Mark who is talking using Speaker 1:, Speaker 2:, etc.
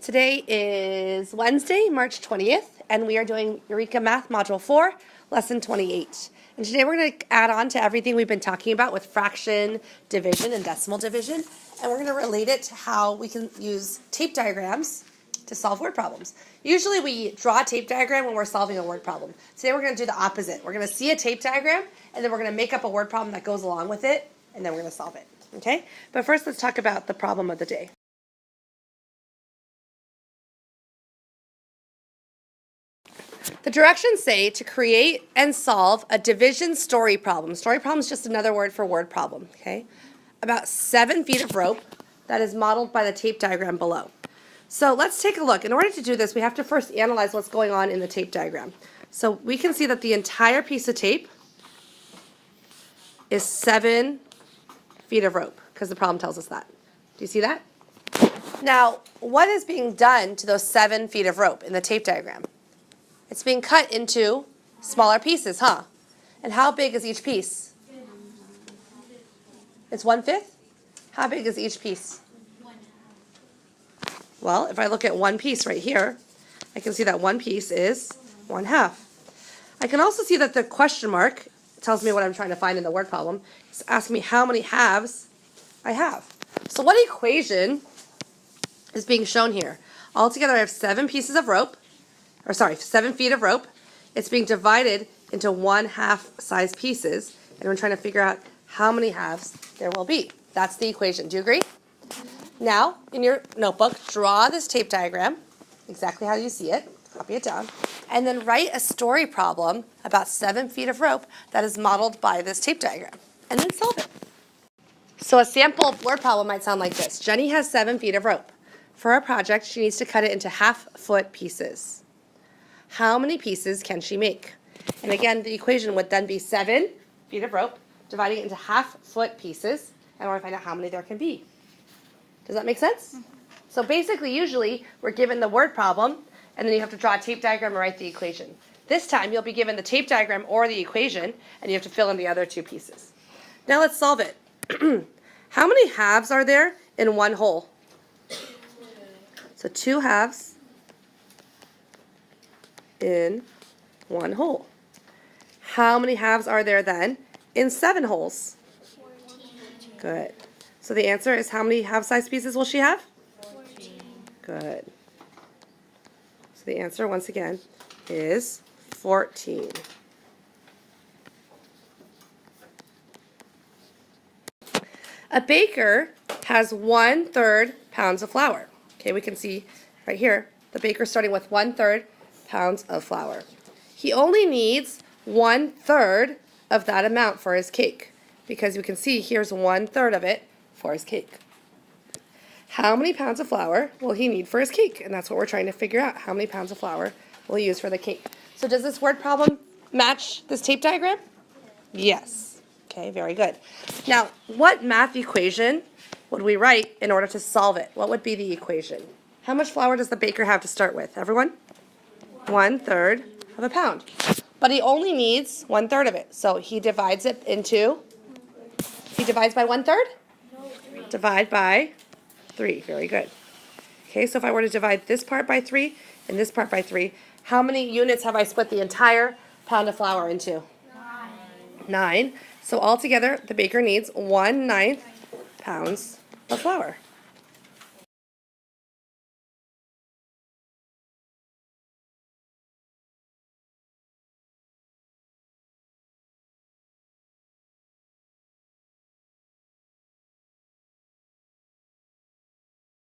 Speaker 1: Today is Wednesday, March 20th, and we are doing Eureka Math Module 4, Lesson 28. And today we're going to add on to everything we've been talking about with fraction, division, and decimal division. And we're going to relate it to how we can use tape diagrams to solve word problems. Usually we draw a tape diagram when we're solving a word problem. Today we're going to do the opposite. We're going to see a tape diagram, and then we're going to make up a word problem that goes along with it, and then we're going to solve it. Okay? But first let's talk about the problem of the day. The directions say to create and solve a division story problem. Story problem is just another word for word problem, okay? About 7 feet of rope that is modeled by the tape diagram below. So let's take a look. In order to do this, we have to first analyze what's going on in the tape diagram. So we can see that the entire piece of tape is 7 feet of rope, because the problem tells us that. Do you see that? Now, what is being done to those 7 feet of rope in the tape diagram? It's being cut into smaller pieces, huh? And how big is each piece? It's 1/5? How big is each piece? Well, if I look at one piece right here, I can see that one piece is 1/2. I can also see that the question mark tells me what I'm trying to find in the word problem. It's asking me how many halves I have. So what equation is being shown here? Altogether, I have 7 pieces of rope. 7 feet of rope. It's being divided into 1/2 size pieces, and we're trying to figure out how many halves there will be. That's the equation. Do you agree? Now, in your notebook, draw this tape diagram, exactly how you see it, copy it down, and then write a story problem about 7 feet of rope that is modeled by this tape diagram, and then solve it. So a sample word problem might sound like this. Jenny has 7 feet of rope. For our project, she needs to cut it into 1/2-foot pieces. How many pieces can she make? And again, the equation would then be 7 feet of rope, dividing it into 1/2-foot pieces, and I want to find out how many there can be. Does that make sense? So basically, usually, we're given the word problem, and then you have to draw a tape diagram and write the equation. This time, you'll be given the tape diagram or the equation, and you have to fill in the other 2 pieces. Now let's solve it. How many halves are there in one whole? So 2 halves in one hole. How many halves are there then in 7 holes?
Speaker 2: 14.
Speaker 1: Good. So the answer is, how many half-size pieces will she have?
Speaker 2: 14.
Speaker 1: Good. So the answer, once again, is 14. A baker has 1/3 pounds of flour. Okay, we can see right here, the baker starting with 1/3 pounds of flour. He only needs 1/3 of that amount for his cake, because you can see here's 1/3 of it for his cake. How many pounds of flour will he need for his cake? And that's what we're trying to figure out. How many pounds of flour will he use for the cake? So does this word problem match this tape diagram? Yes. Okay, very good. Now, what math equation would we write in order to solve it? What would be the equation? How much flour does the baker have to start with? Everyone? 1/3 of a pound. But he only needs 1/3 of it. So he divides it into, he divides by 1/3?
Speaker 2: No, 3.
Speaker 1: Divide by 3. Very good. Okay, so if I were to divide this part by 3 and this part by 3, how many units have I split the entire pound of flour into?
Speaker 2: 9.
Speaker 1: 9. So altogether, the baker needs 1/9 pounds of flour.